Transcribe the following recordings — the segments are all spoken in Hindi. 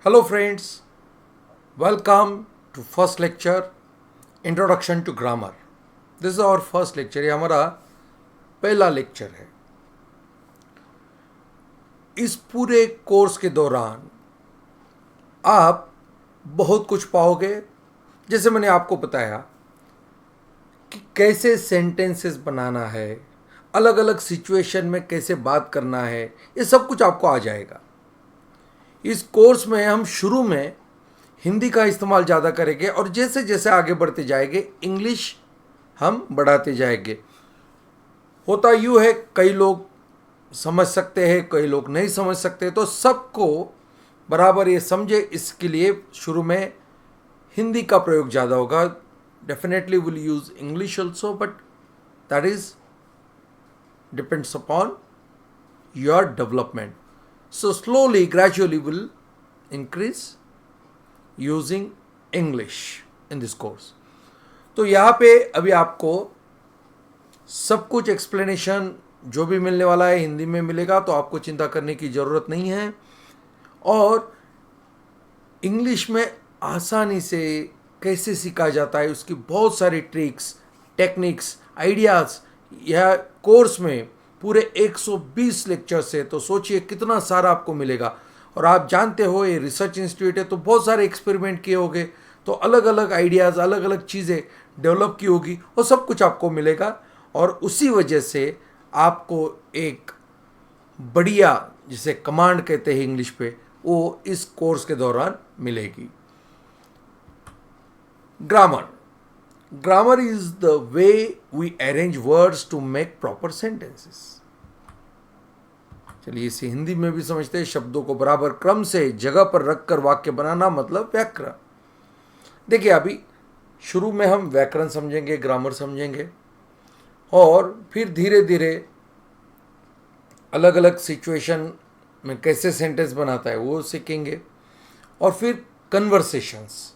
Hello friends, welcome to first lecture Introduction to Grammar. This is our first lecture. ये हमारा पहला लेक्चर है. इस पूरे कोर्स के दौरान आप बहुत कुछ पाओगे. जैसे मैंने आपको बताया कि कैसे सेंटेंसेस बनाना है, अलग अलग सिचुएशन में कैसे बात करना है, ये सब कुछ आपको आ जाएगा. इस कोर्स में हम शुरू में हिंदी का इस्तेमाल ज़्यादा करेंगे और जैसे जैसे आगे बढ़ते जाएंगे इंग्लिश हम बढ़ाते जाएंगे. होता यूँ है, कई लोग समझ सकते हैं, कई लोग नहीं समझ सकते, तो सबको बराबर ये समझे इसके लिए शुरू में हिंदी का प्रयोग ज़्यादा होगा. Definitely will use English also, but that is depends upon your development. So slowly, gradually will increase using English in this course. तो यहाँ पे अभी आपको सब कुछ एक्सप्लेनेशन जो भी मिलने वाला है हिंदी में मिलेगा, तो आपको चिंता करने की ज़रूरत नहीं है. और इंग्लिश में आसानी से कैसे सीखा जाता है उसकी बहुत सारी ट्रिक्स, टेक्निक्स, आइडियाज़ यह कोर्स में पूरे 120 लेक्चर से, तो सोचिए कितना सारा आपको मिलेगा. और आप जानते हो ये रिसर्च इंस्टीट्यूट है, तो बहुत सारे एक्सपेरिमेंट किए होंगे, तो अलग अलग आइडियाज़, अलग अलग चीज़ें डेवलप की होगी, वो सब कुछ आपको मिलेगा. और उसी वजह से आपको एक बढ़िया, जिसे कमांड कहते हैं इंग्लिश पे, वो इस कोर्स के दौरान मिलेगी. Grammar is the way we arrange words to make proper sentences. चलिए इसे हिंदी में भी समझते हैं. शब्दों को बराबर क्रम से जगह पर रखकर वाक्य बनाना मतलब व्याकरण. देखिए अभी शुरू में हम व्याकरण समझेंगे, ग्रामर समझेंगे, और फिर धीरे धीरे अलग अलग सिचुएशन में कैसे सेंटेंस बनाता है वो सीखेंगे. और फिर कन्वर्सेशंस,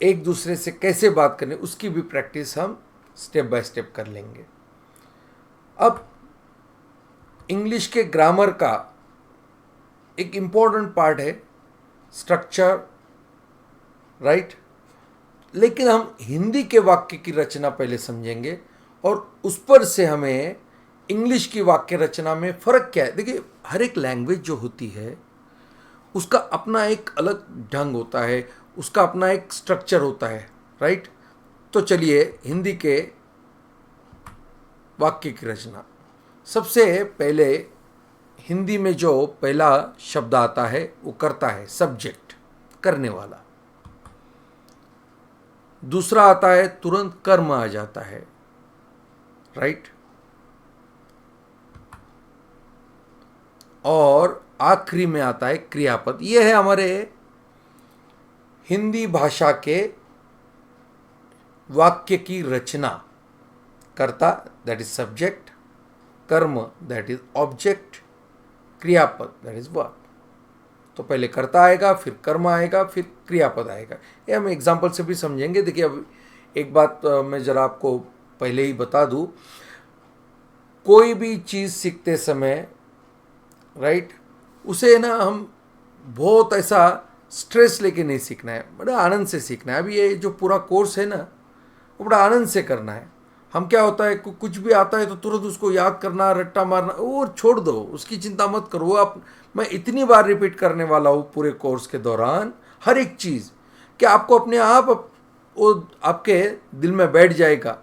एक दूसरे से कैसे बात करने, उसकी भी प्रैक्टिस हम स्टेप बाय स्टेप कर लेंगे. अब इंग्लिश के ग्रामर का एक इम्पॉर्टेंट पार्ट है स्ट्रक्चर, राइट. लेकिन हम हिंदी के वाक्य की रचना पहले समझेंगे और उस पर से हमें इंग्लिश की वाक्य रचना में फ़र्क क्या है. देखिए हर एक लैंग्वेज जो होती है उसका अपना एक अलग ढंग होता है, उसका अपना एक स्ट्रक्चर होता है, राइट. तो चलिए हिंदी के वाक्य की रचना. सबसे पहले हिंदी में जो पहला शब्द आता है वो करता है, सब्जेक्ट, करने वाला. दूसरा आता है तुरंत कर्म आ जाता है, राइट. और आखिरी में आता है क्रियापद. ये है हमारे हिंदी भाषा के वाक्य की रचना. कर्ता दैट इज सब्जेक्ट, कर्म दैट इज ऑब्जेक्ट, क्रियापद दैट इज वर्ब. तो पहले कर्ता आएगा, फिर कर्म आएगा, फिर क्रियापद आएगा. ये हम एग्जाम्पल से भी समझेंगे. देखिए अब एक बात मैं ज़रा आपको पहले ही बता दूं, कोई भी चीज़ सीखते समय, राइट, उसे ना हम बहुत ऐसा स्ट्रेस लेके नहीं सीखना है, बड़ा आनंद से सीखना है. अभी ये जो पूरा कोर्स है ना वो बड़ा आनंद से करना है. हम क्या होता है कुछ भी आता है तो तुरंत उसको याद करना, रट्टा मारना, वो छोड़ दो, उसकी चिंता मत करो. वो आप, मैं इतनी बार रिपीट करने वाला हूँ पूरे कोर्स के दौरान हर एक चीज़ कि आपको अपने आप वो आपके दिल में बैठ जाएगा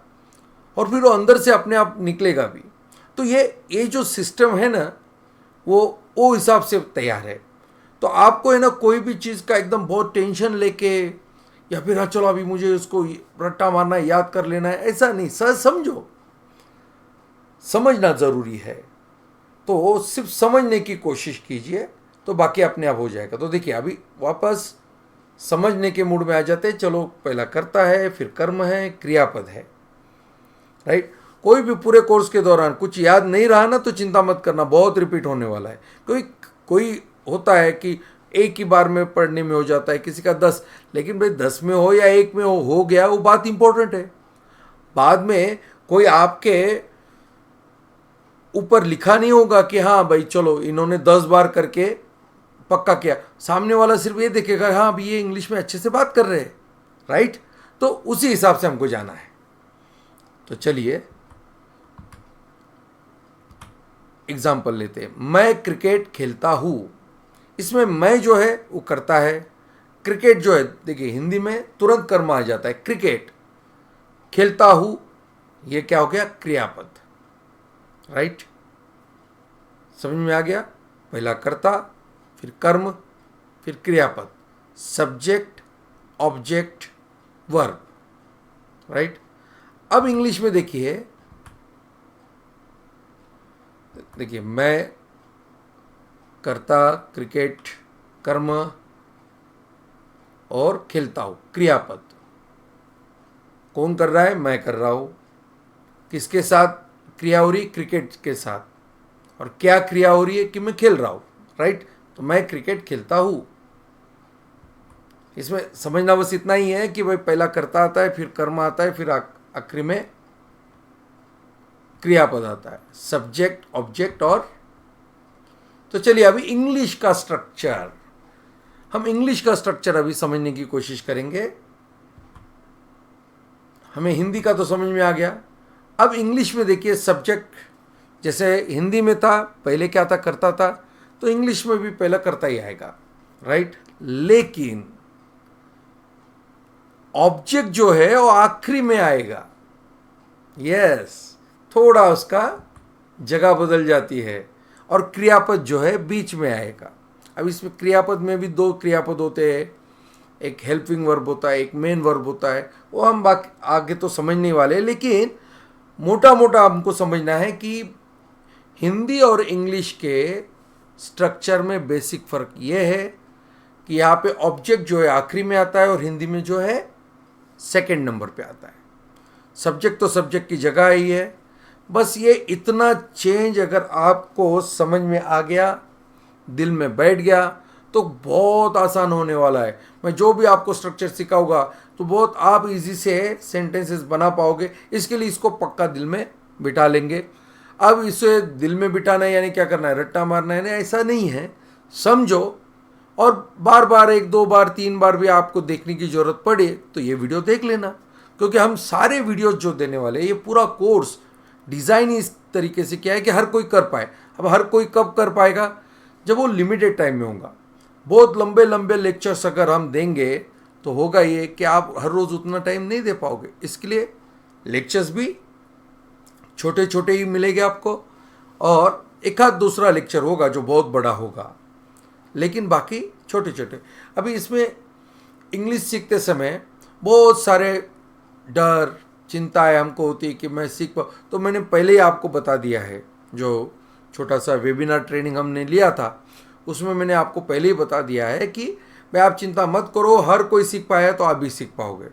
और फिर वो अंदर से अपने आप निकलेगा भी. तो ये जो सिस्टम है ना वो हिसाब से तैयार है. तो आपको है ना कोई भी चीज़ का एकदम बहुत टेंशन लेके या फिर हाँ चलो अभी मुझे उसको रट्टा मारना है, याद कर लेना है, ऐसा नहीं. सहज समझो, समझना ज़रूरी है. तो सिर्फ समझने की कोशिश कीजिए तो बाकी अपने आप हो जाएगा. तो देखिए अभी वापस समझने के मूड में आ जाते हैं. चलो पहला कर्ता है, फिर कर्म है, क्रियापद है, राइट. कोई भी पूरे कोर्स के दौरान कुछ याद नहीं रहा ना तो चिंता मत करना, बहुत रिपीट होने वाला है. कोई होता है कि एक ही बार में पढ़ने में हो जाता है, किसी का 10, लेकिन भाई 10 में हो या 1 में हो गया, वो बात इंपॉर्टेंट है. बाद में कोई आपके ऊपर लिखा नहीं होगा कि हाँ भाई चलो इन्होंने 10 बार करके पक्का किया, सामने वाला सिर्फ ये देखेगा हाँ अभी ये इंग्लिश में अच्छे से बात कर रहे हैं, राइट। तो उसी हिसाब से हमको जाना है। तो चलिए एग्जाम्पल लेते हैं। मैं क्रिकेट खेलता हूँ, इसमें मैं जो है वो करता है, क्रिकेट जो है देखिए हिंदी में तुरंत कर्म आ जाता है, क्रिकेट। खेलता हूँ ये क्या हो गया, क्रियापद, राइट। समझ में आ गया, पहला कर्ता, फिर कर्म, फिर क्रियापद, सब्जेक्ट ऑब्जेक्ट वर्ब, राइट। अब इंग्लिश में देखिए, मैं करता, क्रिकेट कर्म और खेलता हूँ क्रियापद। कौन कर रहा है, मैं कर रहा हूँ। किसके साथ क्रिया हो रही, क्रिकेट के साथ। और क्या क्रिया हो रही है कि मैं खेल रहा हूँ, राइट। तो मैं क्रिकेट खेलता हूँ। इसमें समझना बस इतना ही है कि भाई पहला कर्ता आता है, फिर कर्म आता है, फिर आखिरी में क्रियापद आता है, सब्जेक्ट ऑब्जेक्ट। और तो चलिए अभी इंग्लिश का स्ट्रक्चर, हम इंग्लिश का स्ट्रक्चर अभी समझने की कोशिश करेंगे। हमें हिंदी का तो समझ में आ गया, अब इंग्लिश में देखिए सब्जेक्ट, जैसे हिंदी में था पहले क्या था, करता था, तो इंग्लिश में भी पहला करता ही आएगा, राइट। लेकिन ऑब्जेक्ट जो है वो आखिरी में आएगा, यस, थोड़ा उसका जगह बदल जाती है। और क्रियापद जो है बीच में आएगा। अब इसमें क्रियापद में भी दो क्रियापद होते हैं, एक हेल्पिंग वर्ब होता है, एक मेन वर्ब होता है। वो हम बाकी आगे तो समझने वाले, लेकिन मोटा मोटा हमको समझना है कि हिंदी और इंग्लिश के स्ट्रक्चर में बेसिक फ़र्क ये है कि यहाँ पे ऑब्जेक्ट जो है आखिरी में आता है और हिंदी में जो है सेकंड नंबर पे आता है। सब्जेक्ट तो सब्जेक्ट की जगह ही है। बस ये इतना चेंज अगर आपको समझ में आ गया, दिल में बैठ गया, तो बहुत आसान होने वाला है। मैं जो भी आपको स्ट्रक्चर सिखाऊंगा तो बहुत आप इजी से सेंटेंसेस बना पाओगे। इसके लिए इसको पक्का दिल में बिठा लेंगे। अब इसे दिल में बिठाना है यानी क्या करना है, रट्टा मारना है, नहीं ऐसा नहीं है, समझो। और बार बार, एक दो बार, तीन बार भी आपको देखने की ज़रूरत पड़े तो ये वीडियो देख लेना, क्योंकि हम सारे वीडियोस जो देने वाले हैं, ये पूरा कोर्स डिज़ाइन इस तरीके से किया है कि हर कोई कर पाए। अब हर कोई कब कर पाएगा, जब वो लिमिटेड टाइम में होगा। बहुत लंबे लंबे लेक्चर्स अगर हम देंगे तो होगा ये कि आप हर रोज़ उतना टाइम नहीं दे पाओगे। इसके लिए लेक्चर्स भी छोटे छोटे ही मिलेंगे आपको, और एक आध दूसरा लेक्चर होगा जो बहुत बड़ा होगा, लेकिन बाकी छोटे छोटे। अभी इसमें इंग्लिश सीखते समय बहुत सारे डर, चिंताएं हमको होती है कि मैं सीख पाऊँ। तो मैंने पहले ही आपको बता दिया है, जो छोटा सा वेबिनार ट्रेनिंग हमने लिया था उसमें मैंने आपको पहले ही बता दिया है कि भाई आप चिंता मत करो, हर कोई सीख पाया तो आप भी सीख पाओगे।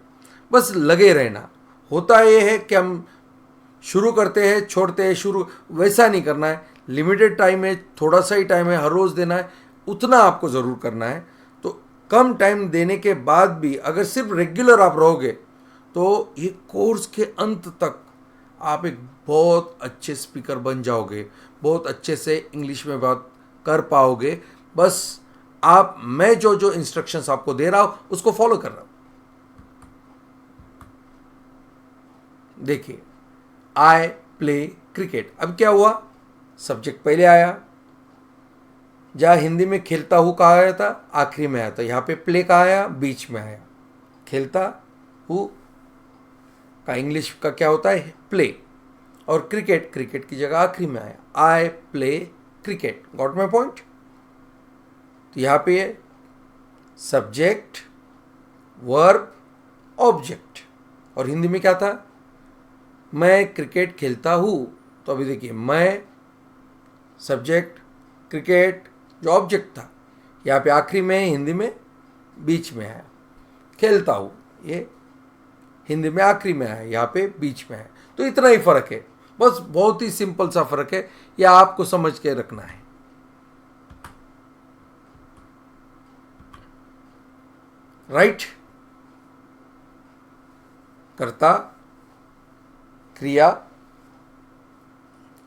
बस लगे रहना। होता ये है कि हम शुरू करते हैं, छोड़ते हैं, शुरू, वैसा नहीं करना है। लिमिटेड टाइम है, थोड़ा सा ही टाइम है, हर रोज़ देना है, उतना आपको ज़रूर करना है। तो कम टाइम देने के बाद भी अगर सिर्फ रेगुलर आप रहोगे तो ये कोर्स के अंत तक आप एक बहुत अच्छे स्पीकर बन जाओगे, बहुत अच्छे से इंग्लिश में बात कर पाओगे। बस आप, मैं जो जो इंस्ट्रक्शंस आपको दे रहा हूं उसको फॉलो कर रहा हूं। देखिए, आई प्ले क्रिकेट, अब क्या हुआ, सब्जेक्ट पहले आया, जहाँ हिंदी में खेलता हूँ कहा आया था, आखिरी में आया था। यहाँ पे प्ले कहा आया, बीच में आया। खेलता हूँ का इंग्लिश का क्या होता है, प्ले। और क्रिकेट, क्रिकेट की जगह आखिरी में आया, I play cricket. Got my point. तो यहाँ पे सब्जेक्ट वर्ब ऑब्जेक्ट। और हिंदी में क्या था, मैं क्रिकेट खेलता हूँ। तो अभी देखिए, मैं सब्जेक्ट, क्रिकेट जो ऑब्जेक्ट था यहाँ पे आखिरी में, हिंदी में बीच में आया। खेलता हूँ ये हिंदी में आखिरी में आया, यहाँ पे बीच में है। तो इतना ही फ़र्क है, बस बहुत ही सिंपल सा फ़र्क है, यह आपको समझ के रखना है। राइट। कर्ता, क्रिया,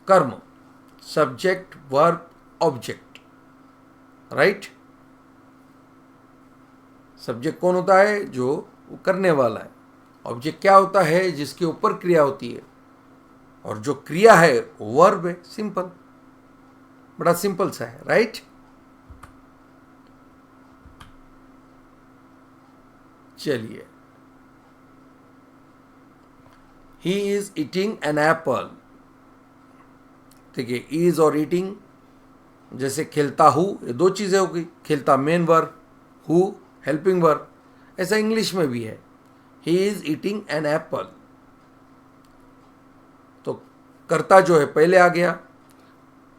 कर्म, subject verb object, right. Subject कौन होता है? जो वो करने वाला है। ऑब्जेक्ट क्या होता है? जिसके ऊपर क्रिया होती है, और जो क्रिया है वो वर्ब है। सिंपल, बड़ा सिंपल सा है, राइट? चलिए, he is eating an apple. देखिए, इज और ईटिंग, जैसे खेलता हूँ, ये दो चीज़ें हो गई। खेलता main verb, who helping verb. ऐसा इंग्लिश में भी है, he is eating an apple. तो कर्ता जो है पहले आ गया,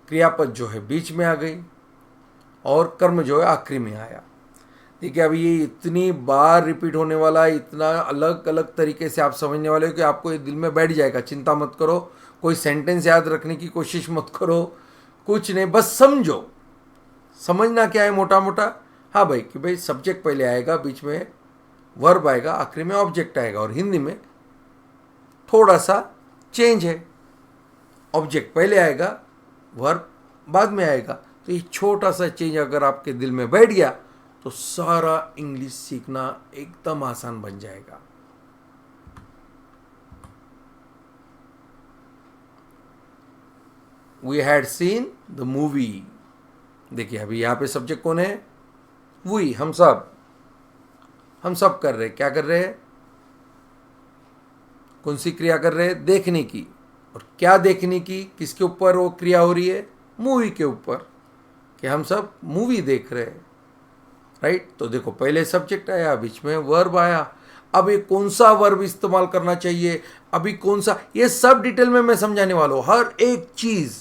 क्रियापद जो है बीच में आ गई, और कर्म जो है आखिरी में आया। देखिए, अभी ये इतनी बार रिपीट होने वाला है, इतना अलग अलग तरीके से आप समझने वाले हो कि आपको ये दिल में बैठ जाएगा। चिंता मत करो, कोई सेंटेंस याद रखने की कोशिश मत करो, कुछ नहीं, बस समझो। समझना क्या है मोटा मोटा? हाँ भाई, कि भाई सब्जेक्ट पहले आएगा, बीच में वर्ब आएगा, आखिरी में ऑब्जेक्ट आएगा। और हिंदी में थोड़ा सा चेंज है, ऑब्जेक्ट पहले आएगा, वर्ब बाद में आएगा। तो ये छोटा सा चेंज अगर आपके दिल में बैठ गया तो सारा इंग्लिश सीखना एकदम आसान बन जाएगा। We had seen the movie. देखिए, अभी यहां पे सब्जेक्ट कौन है? वी, हम सब कर रहे हैं। क्या कर रहे हैं? कौन सी क्रिया कर रहे हैं? देखने की। और क्या देखने की? किसके ऊपर वो क्रिया हो रही है? मूवी के ऊपर, कि हम सब मूवी देख रहे हैं, राइट? तो देखो, पहले सब्जेक्ट आया, बीच में वर्ब आया। अब ये कौन सा वर्ब इस्तेमाल करना चाहिए, अभी कौन सा, ये सब डिटेल में मैं समझाने वाला हूँ। हर एक चीज़,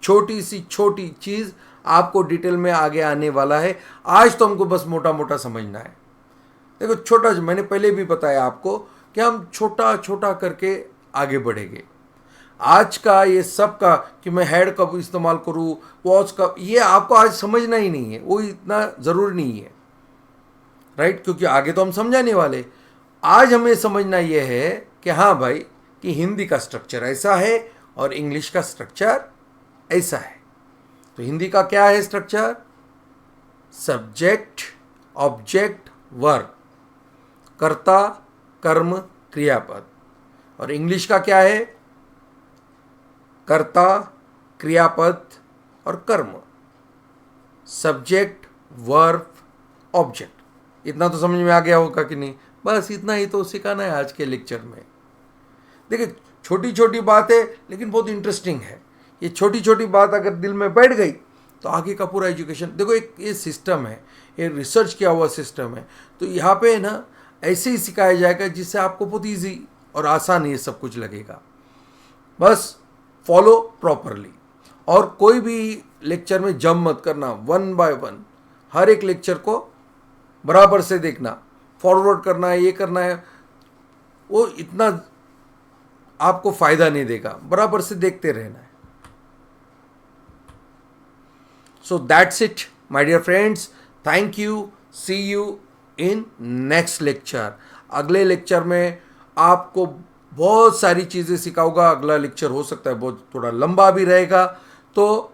छोटी सी छोटी चीज़ आपको डिटेल में आगे आने वाला है। आज तो हमको बस मोटा मोटा समझना है। देखो, छोटा, मैंने पहले भी बताया आपको कि हम छोटा छोटा करके आगे बढ़ेंगे। आज का ये सब का कि मैं हेड कब इस्तेमाल करूँ, वॉच कब, ये आपको आज समझना ही नहीं है, वो इतना ज़रूरी नहीं है, राइट? क्योंकि आगे तो हम समझाने वाले। आज हमें समझना यह है कि हाँ भाई, कि हिंदी का स्ट्रक्चर ऐसा है और इंग्लिश का स्ट्रक्चर ऐसा है। तो हिंदी का क्या है स्ट्रक्चर? सब्जेक्ट, ऑब्जेक्ट, वर्ब, कर्ता, कर्म, क्रियापद। और इंग्लिश का क्या है? कर्ता, क्रियापद और कर्म, सब्जेक्ट, वर्ब, ऑब्जेक्ट। इतना तो समझ में आ गया होगा कि नहीं? बस इतना ही तो सिखाना है आज के लेक्चर में। देखिए, छोटी छोटी बात है लेकिन बहुत इंटरेस्टिंग है। ये छोटी छोटी बात अगर दिल में बैठ गई तो आगे का पूरा एजुकेशन, देखो, एक ये सिस्टम है, ये रिसर्च किया हुआ सिस्टम है। तो यहाँ पे ना ऐसे ही सिखाया जाएगा जिससे आपको बहुत ईजी और आसान ये सब कुछ लगेगा। बस फॉलो प्रॉपरली, और कोई भी लेक्चर में जंप मत करना। 1 बाय 1 हर एक लेक्चर को बराबर से देखना, फॉरवर्ड करना है, ये करना है, वो इतना आपको फायदा नहीं देगा। बराबर से देखते रहना है। So that's it my dear friends, thank you, see you in next lecture. अगले लेक्चर में आपको बहुत सारी चीज़ें सिखाऊंगा। अगला लेक्चर हो सकता है बहुत थोड़ा लंबा भी रहेगा, तो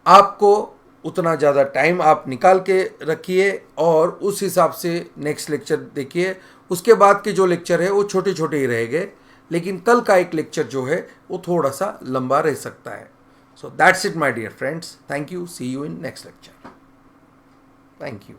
आपको उतना ज़्यादा टाइम आप निकाल के रखिए और उस हिसाब से नेक्स्ट लेक्चर देखिए। उसके बाद के जो लेक्चर है वो छोटे छोटे ही रहेंगे, लेकिन कल का एक लेक्चर जो है वो थोड़ा सा लंबा रह सकता है। So that's it my dear friends, thank you, see you in next lecture, thank you.